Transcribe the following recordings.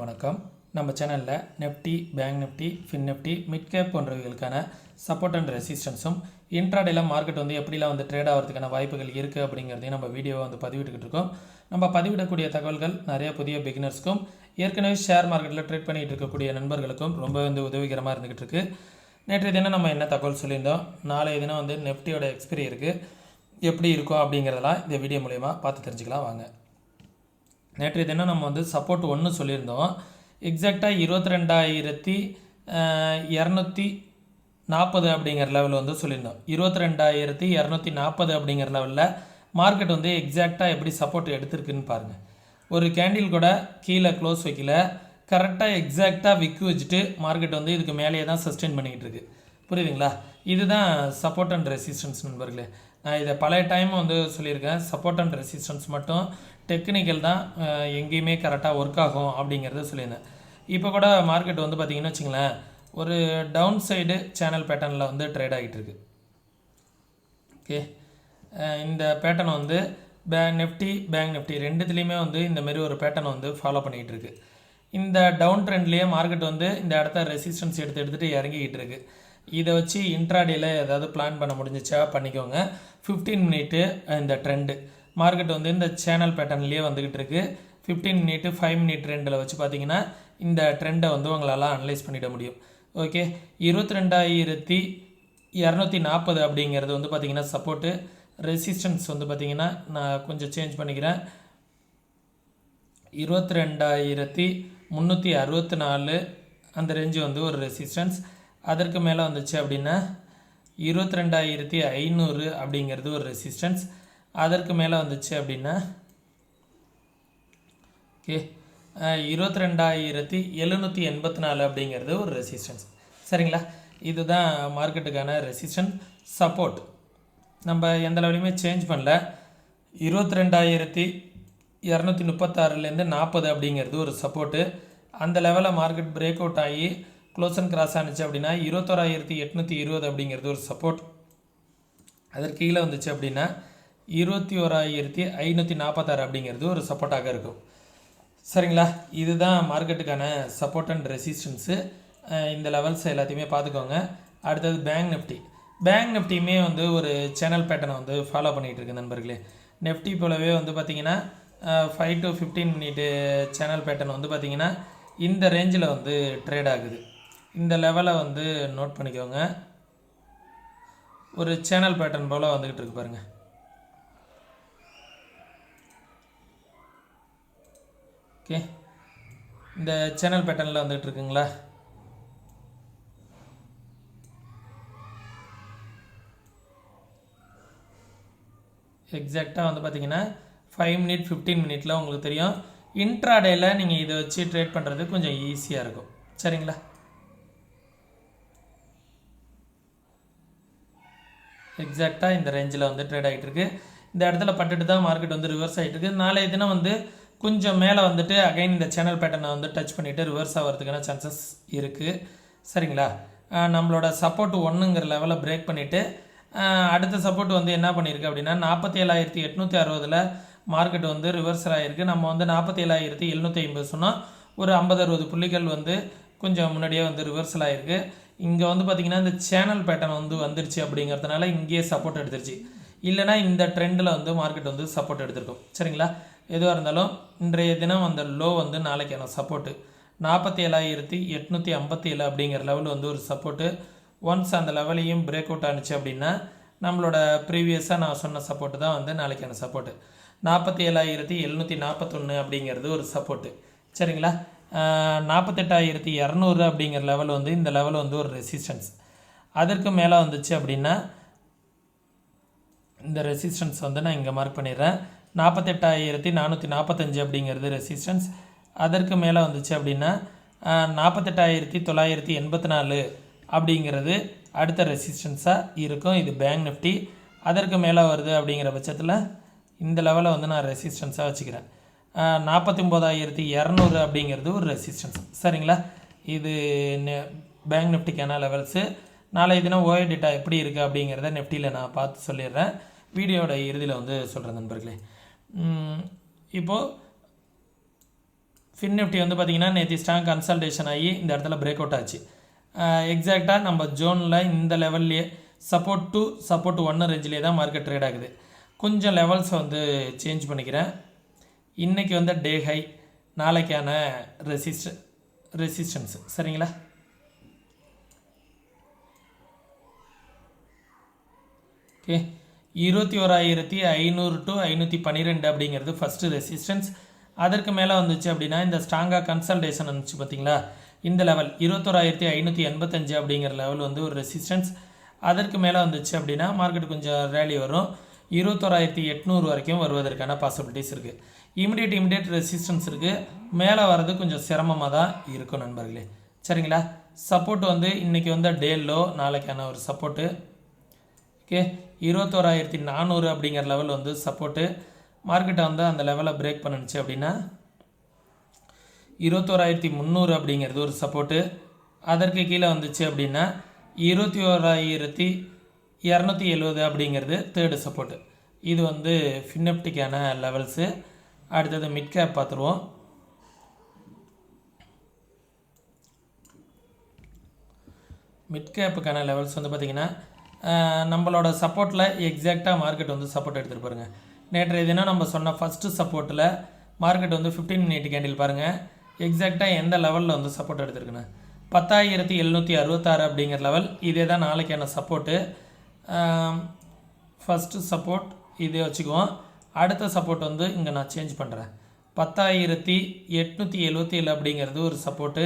வணக்கம். நம்ம சேனலில் Nifty, bank Nifty, fin Nifty, mid cap போன்றவைகளுக்கான சப்போர்ட் அண்ட் ரெசிஸ்டன்ஸும் இன்ட்ராடேல மார்க்கெட் எப்படிலாம் ட்ரேட் ஆகிறதுக்கான வாய்ப்புகள் இருக்குது அப்படிங்கிறதையும் நம்ம வீடியோவை பதிவிட்டுக்கிட்டு இருக்கோம். நம்ம பதிவிடக்கூடிய தகவல்கள் நிறைய புதிய பிகினர்ஸ்க்கும் ஏற்கனவே ஷேர் மார்க்கெட்டில் ட்ரேட் பண்ணிகிட்டு இருக்கக்கூடிய நண்பர்களுக்கும் ரொம்ப உதவிகரமாக இருந்துகிட்டு இருக்குது. நேற்றைய தினம் நம்ம என்ன தகவல் சொல்லியிருந்தோம், நாளைய தினம் நெஃப்டியோட எக்ஸ்பிரி இருக்குது, எப்படி இருக்கும் அப்படிங்கிறதெல்லாம் இந்த வீடியோ மூலயமா பார்த்து தெரிஞ்சுக்கலாம் வாங்க. நேற்றைய தினம் நம்ம சப்போர்ட் 1 சொல்லியிருந்தோம். எக்ஸாக்டாக 22,240 அப்படிங்கிற லெவல் சொல்லியிருந்தோம். 22,240 அப்படிங்கிற லெவலில் மார்க்கெட் எக்ஸாக்டாக எப்படி சப்போர்ட் எடுத்திருக்குன்னு பாருங்கள். ஒரு கேண்டில் கூட கீழே க்ளோஸ் வைக்கல, கரெக்டாக எக்ஸாக்டாக விக்கு வச்சுட்டு மார்க்கெட் இதுக்கு மேலேயே தான் சஸ்டெயின் பண்ணிக்கிட்டு இருக்குது. புரியுதுங்களா? இதுதான் சப்போர்ட் அண்ட் ரெசிஸ்டன்ஸ் நண்பர்களே. நான் இதை பல டைம் சொல்லியிருக்கேன். சப்போர்ட் அண்ட் ரெசிஸ்டன்ஸ் மட்டும் டெக்னிக்கல் தான் எங்கேயுமே கரெக்டாக ஒர்க் ஆகும் அப்படிங்கிறத சொல்லியிருந்தேன். இப்போ கூட மார்க்கெட் பார்த்திங்கன்னு வச்சுங்களேன், ஒரு டவுன் சைடு சேனல் பேட்டர்னில் ட்ரேட் ஆகிட்டு இருக்கு. ஓகே, இந்த பேட்டர்ன் நிஃப்டி, பேங்க் நிஃப்டி ரெண்டுத்துலேயுமே இந்தமாரி ஒரு பேட்டர்ன் ஃபாலோ பண்ணிகிட்டு இருக்கு. இந்த டவுன் ட்ரெண்ட்லேயே மார்க்கெட் இந்த இடத்த ரெசிஸ்டன்ஸ் எடுத்துகிட்டு இறங்கிக்கிட்டு இருக்குது. இதை வச்சு இன்ட்ராடேல ஏதாவது பிளான் பண்ண முடிஞ்சிச்சா பண்ணிக்கோங்க. 15 மினிட்டு இந்த ட்ரெண்டு மார்க்கெட் இந்த சேனல் பேட்டர்ன்லேயே வந்துக்கிட்டு இருக்குது. 15 மினிட்டு 5 மினிட் ட்ரெண்டில் வச்சு பார்த்தீங்கன்னா இந்த ட்ரெண்டை உங்களால் அனலைஸ் பண்ணிட முடியும். ஓகே, 22,240 அப்படிங்கிறது பார்த்திங்கன்னா சப்போர்ட்டு. ரெசிஸ்டன்ஸ் பார்த்திங்கன்னா நான் கொஞ்சம் சேஞ்ச் பண்ணிக்கிறேன். 22,364 அந்த ரேஞ்சு ஒரு ரெசிஸ்டன்ஸ். அதற்கு மேலே வந்துச்சு அப்படின்னா 22,500 அப்படிங்கிறது ஒரு ரெசிஸ்டன்ஸ். அதற்கு மேலே வந்துச்சு அப்படின்னா ஓகே 22,784 அப்படிங்கிறது ஒரு ரெசிஸ்டன்ஸ். சரிங்களா? இதுதான் மார்க்கெட்டுக்கான ரெசிஸ்டன்ஸ் சப்போர்ட். நம்ம எந்த லெவலையுமே சேஞ்ச் பண்ணல. 22,236லேருந்து 40 அப்படிங்கிறது ஒரு சப்போர்ட்டு. அந்த லெவலில் மார்க்கெட் பிரேக் அவுட் ஆகி க்ளோஸ் அண்ட் கிராஸ் ஆனிச்சு அப்படின்னா 21,820 அப்படிங்கிறது ஒரு சப்போர்ட். அதற்கு கீழே வந்துச்சு அப்படின்னா 21,546 அப்படிங்கிறது ஒரு சப்போர்ட்டாக இருக்கும். சரிங்களா? இதுதான் மார்க்கெட்டுக்கான சப்போர்ட் அண்ட் ரெசிஸ்டன்ஸு. இந்த லெவல்ஸ் எல்லாத்தையுமே பார்த்துக்கோங்க. அடுத்தது பேங்க் நிஃப்டி. பேங்க் நிஃப்டியுமே ஒரு சேனல் பேட்டர்னை ஃபாலோ பண்ணிகிட்டு இருக்கு நண்பர்களே. நிஃப்டி போலவே பார்த்திங்கன்னா 5 to 15 மினிட்டு சேனல் பேட்டர்ன் பார்த்திங்கன்னா இந்த ரேஞ்சில் ட்ரேட் ஆகுது. இந்த லெவலை நோட் பண்ணிக்கோங்க. ஒரு சேனல் பேட்டர்ன் போல் வந்துக்கிட்டு இருக்கு பாருங்கள். ஓகே, இந்த சேனல் பேட்டர்னில் வந்துகிட்டு இருக்குங்களா? எக்ஸாக்டாக பார்த்தீங்கன்னா 5 மினிட் 15 மினிட்டில் உங்களுக்கு தெரியும். இன்ட்ராடேயில் நீங்கள் இதை வச்சு ட்ரேட் பண்ணுறது கொஞ்சம் ஈஸியாக இருக்கும். சரிங்களா? எக்ஸாக்டாக இந்த ரேஞ்சில் ட்ரேட் ஆகிட்டு இருக்கு. இந்த இடத்துல பட்டுட்டு தான் மார்க்கெட் ரிவர்ஸ் ஆகிட்டு இருக்குது. நாளைய தினம் கொஞ்சம் மேலே அகைன் இந்த சேனல் பேட்டர்னை டச் பண்ணிவிட்டு ரிவர்ஸ் ஆகிறதுக்கான சான்சஸ் இருக்குது. சரிங்களா? நம்மளோட சப்போர்ட் 1ங்கிற லெவலில் பிரேக் பண்ணிவிட்டு அடுத்த சப்போர்ட் என்ன பண்ணியிருக்கு அப்படின்னா 47,860 மார்க்கெட் ரிவர்சல் ஆகிருக்கு. நம்ம 47,750 சொன்னால் ஒரு 50-60 புள்ளிகள் கொஞ்சம் முன்னாடியே ரிவர்சல் ஆகிருக்கு. இங்கே பார்த்திங்கன்னா இந்த சேனல் பேட்டர்ன் வந்துருச்சு அப்படிங்கிறதுனால இங்கேயே சப்போர்ட் எடுத்துருச்சு. இல்லைனா இந்த ட்ரெண்டில் மார்க்கெட் சப்போர்ட் எடுத்திருக்கும். சரிங்களா? எதுவாக இருந்தாலும் இன்றைய தினம் அந்த லோ நாளைக்கான சப்போர்ட்டு 47,857 அப்படிங்கிற லெவல் ஒரு சப்போர்ட்டு. ஒன்ஸ் அந்த லெவலையும் பிரேக் அவுட் ஆனிச்சு அப்படின்னா நம்மளோட ப்ரீவியஸாக நான் சொன்ன சப்போர்ட்டு தான் நாளைக்கான சப்போர்ட்டு. 47,741 அப்படிங்கிறது ஒரு சப்போர்ட்டு. சரிங்களா? 48,200 அப்படிங்கிற லெவல் இந்த லெவல் ஒரு ரெசிஸ்டன்ஸ். அதற்கு மேலே வந்துச்சு அப்படின்னா இந்த ரெசிஸ்டன்ஸ் நான் இங்கே மார்க் பண்ணிடுறேன். 48,445 அப்படிங்கிறது ரெசிஸ்டன்ஸ். அதற்கு மேலே வந்துச்சு அப்படின்னா 48,984 அப்படிங்கிறது அடுத்த ரெசிஸ்டன்ஸாக இருக்கும். இது பேங்க் நிஃப்டி. அதற்கு மேலே வருது அப்படிங்கிற பட்சத்தில் இந்த லெவலை நான் ரெசிஸ்டன்ஸாக வச்சுக்கிறேன். 49,200 அப்படிங்கிறது ஒரு ரெசிஸ்டன்ஸ். சரிங்களா? இது பேங்க் நிஃப்டிக்கான லெவல்ஸு. நாளைய தினம் ஓஏ டேட்டா எப்படி இருக்குது அப்படிங்கிறத நிஃப்டியில் நான் பார்த்து சொல்லிடுறேன். வீடியோட இறுதியில் சொல்கிறேன் நண்பர்களே. இப்போது ஃபின் நிஃப்டி வந்து பார்த்திங்கன்னா நேற்று ஸ்ட்ராங் கன்சல்டேஷன் ஆகி இந்த இடத்துல பிரேக் அவுட் ஆச்சு. எக்ஸாக்டாக நம்ம ஜோனில் இந்த லெவல்லையே சப்போர்ட் 1 ரேஞ்சிலே தான் மார்க்கெட் ட்ரேட் ஆகுது. கொஞ்சம் லெவல்ஸை வந்து சேஞ்ச் பண்ணிக்கிறேன். இன்றைக்கி வந்து டே ஹை, நாளைக்கான ரெசிஸ்டன்ஸ் சரிங்களா. ஓகே, 21,500 to 512 அப்படிங்கிறது ஃபஸ்ட்டு ரெசிஸ்டன்ஸ். அதற்கு மேலே வந்துச்சு அப்படின்னா இந்த ஸ்ட்ராங்காக கன்சல்டேஷன் வந்துச்சு பார்த்தீங்களா, இந்த லெவல் 21,585 அப்படிங்கிற லெவல் வந்து ஒரு ரெசிஸ்டன்ஸ். அதற்கு மேலே வந்துச்சு அப்படின்னா மார்க்கெட் கொஞ்சம் ரேலி வரும். 21,800 வரைக்கும் வருவதற்கான பாசிபிலிட்டிஸ் இருக்குது. இமிடியேட் ரெசிஸ்டன்ஸ் இருக்குது. மேலே வர்றது கொஞ்சம் சிரமமாக தான் இருக்கும் நண்பர்களே சரிங்களா. சப்போர்ட் வந்து இன்றைக்கி வந்து டே லோ, நாளைக்கான ஒரு சப்போர்ட்டு. ஓகே, 21,400 அப்படிங்கிற லெவல் வந்து சப்போர்ட்டு. மார்க்கெட்டை வந்து அந்த லெவலை பிரேக் பண்ணிச்சு அப்படின்னா 21,300 அப்படிங்கிறது ஒரு சப்போர்ட்டு. அதற்கு கீழே வந்துச்சு அப்படின்னா 21,270 அப்படிங்கிறது தேர்டு சப்போர்ட்டு. இது வந்து ஃபின்னிஃப்டிக்கான லெவல்ஸு. அடுத்தது மிட் கேப் பார்த்துருவோம். மிட் கேப்புக்கான லெவல்ஸ் வந்து பார்த்திங்கன்னா நம்மளோட சப்போர்ட்டில் எக்ஸாக்டாக மார்க்கெட் வந்து சப்போர்ட் எடுத்துகிட்டு பாருங்க. நேற்றைய தினம் நம்ம சொன்ன ஃபஸ்ட்டு சப்போர்ட்டில் மார்க்கெட் வந்து 15 மினிட் கேண்டில் பாருங்கள், எக்ஸாக்டாக எந்த லெவலில் வந்து சப்போர்ட் எடுத்துருக்குன்னு 10,766 அப்படிங்கிற லெவல். இதே தான் நாளைக்கான சப்போர்ட்டு. ஃபஸ்ட்டு சப்போர்ட் இதே வச்சுக்குவோம். அடுத்த சப்போர்ட் வந்து இங்கே நான் சேஞ்ச் பண்ணுறேன். 10,877 அப்படிங்கிறது ஒரு சப்போர்ட்டு.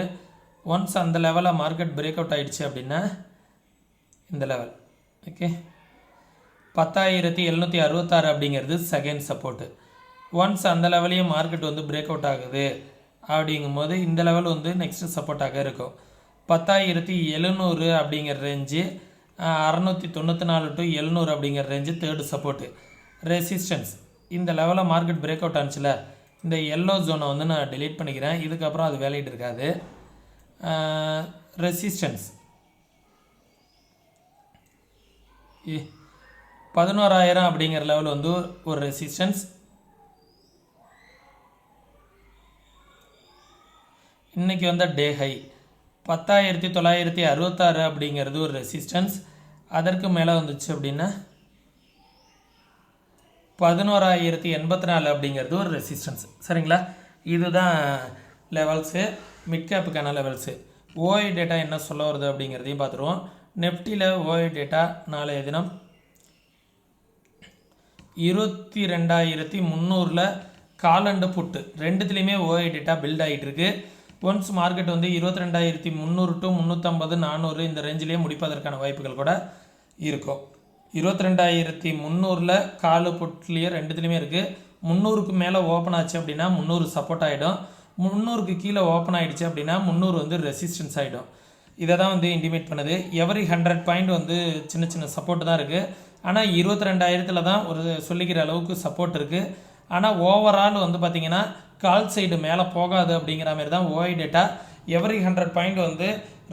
ஒன்ஸ் அந்த லெவலில் மார்க்கெட் பிரேக் அவுட் ஆகிடுச்சு அப்படின்னா இந்த லெவல் ஓகே 10,766 அப்படிங்கிறது செகண்ட் சப்போர்ட்டு. ஒன்ஸ் அந்த லெவலையும் மார்க்கெட் வந்து பிரேக் அவுட் ஆகுது அப்படிங்கும்போது இந்த லெவல் வந்து நெக்ஸ்ட்டு சப்போர்ட்டாக இருக்கும். 10,700 அப்படிங்கிற ரேஞ்சு, 694 to 700 அப்படிங்கிற ரேஞ்சு தேர்டு சப்போர்ட்டு. ரெசிஸ்டன்ஸ் இந்த லெவலில் மார்க்கெட் பிரேக் அவுட் ஆனிச்சில் இந்த எல்லோ ஜோனை வந்து நான் டெலீட் பண்ணிக்கிறேன். இதுக்கப்புறம் அது வேலையிட்டு இருக்காது. ரெசிஸ்டன்ஸ் 11,000 அப்படிங்கிற லெவல் வந்து ஒரு ரெசிஸ்டன்ஸ். இன்றைக்கி வந்து டே ஹை 10,966 அப்படிங்கிறது ஒரு ரெசிஸ்டன்ஸ். அதற்கு மேலே வந்துச்சு அப்படின்னா 11,084 அப்படிங்கிறது ஒரு ரெசிஸ்டன்ஸ் சரிங்களா. இதுதான் லெவல்ஸு, மிட் கேப்புக்கான லெவல்ஸு. ஓஐ டேட்டா என்ன சொல்ல வருது அப்படிங்கிறதையும் பார்த்துருவோம். நெஃப்டியில் ஓஐ டேட்டா நாளைய தினம் 22,300 கால் அண்டு புட்டு ரெண்டுத்துலேயுமே ஓஐ டேட்டா பில்ட் ஆகிட்டு இருக்கு. ஒன்ஸ் மார்க்கெட் வந்து 22,300 to 350 400 இந்த ரேஞ்சிலே முடிப்பதற்கான வாய்ப்புகள் கூட இருக்கும். 22,300 காலு புட்லேயே ரெண்டுத்துலேயுமே இருக்குது. 300க்கு மேலே ஓப்பன் ஆச்சு அப்படின்னா 300 சப்போர்ட் ஆகிடும். 300க்கு கீழே ஓப்பன் ஆகிடுச்சு அப்படின்னா 300 வந்து ரெசிஸ்டன்ஸ் ஆகிடும். இதை தான் வந்து இன்டிமேட் பண்ணுது. எவரி 100 பாயிண்ட் வந்து சின்ன சின்ன சப்போர்ட் தான் இருக்குது. ஆனால் 22,000 தான் ஒரு சொல்லிக்கிற அளவுக்கு சப்போர்ட் இருக்குது. ஆனால் ஓவரால் வந்து பார்த்திங்கன்னா கால் சைடு மேலே போகாது அப்படிங்கிற மாதிரி தான் ஓஐ டேட்டா. எவரி 100 பாயிண்ட் வந்து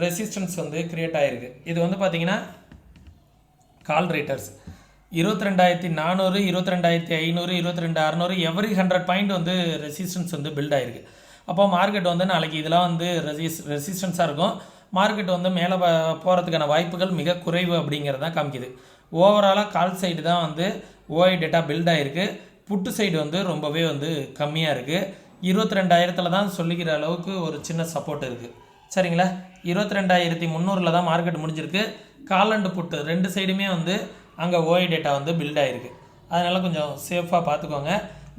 ரெசிஸ்டன்ஸ் வந்து க்ரியேட் ஆகிருக்கு. இது வந்து பார்த்திங்கன்னா கால் ரேட்டர்ஸ் 22,400 22,500 22,600 எவரி 100 பாயிண்ட் வந்து ரெசிஸ்டன்ஸ் வந்து பில்ட் ஆகிருக்கு. அப்போ மார்க்கெட் வந்து நாளைக்கு இதெல்லாம் வந்து ரெசிஸ்டன்ஸாக இருக்கும். மார்க்கெட் வந்து மேலே போகிறதுக்கான வாய்ப்புகள் மிக குறைவு அப்படிங்கிறது தான் காமிக்குது. ஓவராலாக கால் சைடு தான் வந்து ஓஐ டேட்டா பில்ட் ஆகிருக்கு. புட்டு சைடு வந்து ரொம்பவே வந்து கம்மியாக இருக்குது. 22,000 தான் சொல்லிக்கிற அளவுக்கு ஒரு சின்ன சப்போர்ட் இருக்குது சரிங்களா. 22,300 தான் மார்க்கெட் முடிஞ்சிருக்கு. கால் அண்டு புட்டு ரெண்டு சைடுமே வந்து அங்கே ஓஐ டேட்டா வந்து பில்ட் ஆகிருக்கு. அதனால் கொஞ்சம் சேஃபாக பார்த்துக்கோங்க.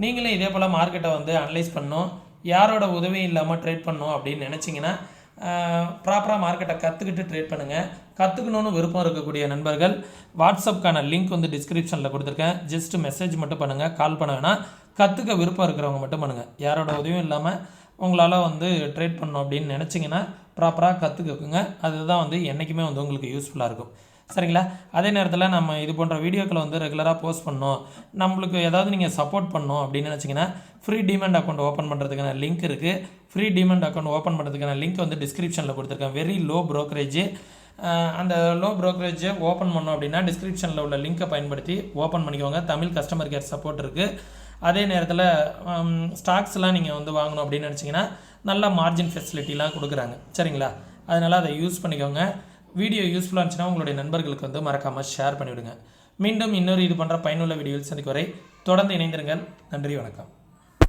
நீங்களும் இதே போல் மார்க்கெட்டை வந்து அனலைஸ் பண்ணணும், யாரோட உதவியும் இல்லாமல் ட்ரேட் பண்ணணும் அப்படின்னு நினச்சிங்கன்னா ப்ராப்பராக மார்க்கெட்டை கற்றுக்கிட்டு ட்ரேட் பண்ணுங்கள். கற்றுக்கணுன்னு விருப்பம் இருக்கக்கூடிய நண்பர்கள் வாட்ஸ்அப்க்கான லிங்க் வந்து டிஸ்கிரிப்ஷனில் கொடுத்துருக்கேன். ஜஸ்ட் மெசேஜ் மட்டும் பண்ணுங்கள், கால் பண்ண வேணாம். கற்றுக்க விருப்பம் இருக்கிறவங்க மட்டும் பண்ணுங்கள். யாரோட உதவியும் இல்லாமல் உங்களால் வந்து ட்ரேட் பண்ணணும் அப்படின்னு நினச்சிங்கன்னா ப்ராப்பராக கற்றுக்குங்க. அதுதான் வந்து என்றைக்குமே வந்து உங்களுக்கு யூஸ்ஃபுல்லாக இருக்கும் சரிங்களா. அதே நேரத்தில் நம்ம இது போன்ற வீடியோக்களை வந்து ரெகுலராக போஸ்ட் பண்ணோம், நம்மளுக்கு ஏதாவது நீங்கள் சப்போர்ட் பண்ணணும் அப்படின்னு நினச்சிங்கன்னா ஃப்ரீ டிமெண்ட் அக்கௌண்ட் ஓப்பன் பண்ணுறதுக்கான லிங்க் இருக்குது. ஃப்ரீ டிமெண்ட் அக்கௌண்ட் ஓப்பன் பண்ணுறதுக்கான லிங்க் வந்து டிஸ்கிரிப்ஷனில் கொடுத்துருக்கேன். Very low brokerage. அந்த லோ ப்ரோக்கரேஜை ஓப்பன் பண்ணோம் அப்படின்னா டிஸ்கிரிப்ஷனில் உள்ள லிங்க்கை பயன்படுத்தி ஓப்பன் பண்ணிக்கோங்க. தமிழ் கஸ்டமர் கேர் சப்போர்ட் இருக்குது. அதே நேரத்தில் ஸ்டாக்ஸ்லாம் நீங்கள் வந்து வாங்கணும் அப்படின்னு நினச்சிங்கன்னா நல்ல மார்ஜின் ஃபெசிலிட்டிலாம் கொடுக்குறாங்க. சரிங்களா? அதனால் அதை யூஸ் பண்ணிக்கோங்க. வீடியோ யூஸ்ஃபுல்லாக இருந்துச்சுன்னா உங்களுடைய நண்பர்களுக்கு வந்து மறக்காமல் ஷேர் பண்ணிவிடுங்க. மீண்டும் இன்னொரு இது பண்ணுற பயனுள்ள வீடியோவில் சந்திக்கும் வரை தொடர்ந்து இணைந்திருங்கள். நன்றி, வணக்கம்.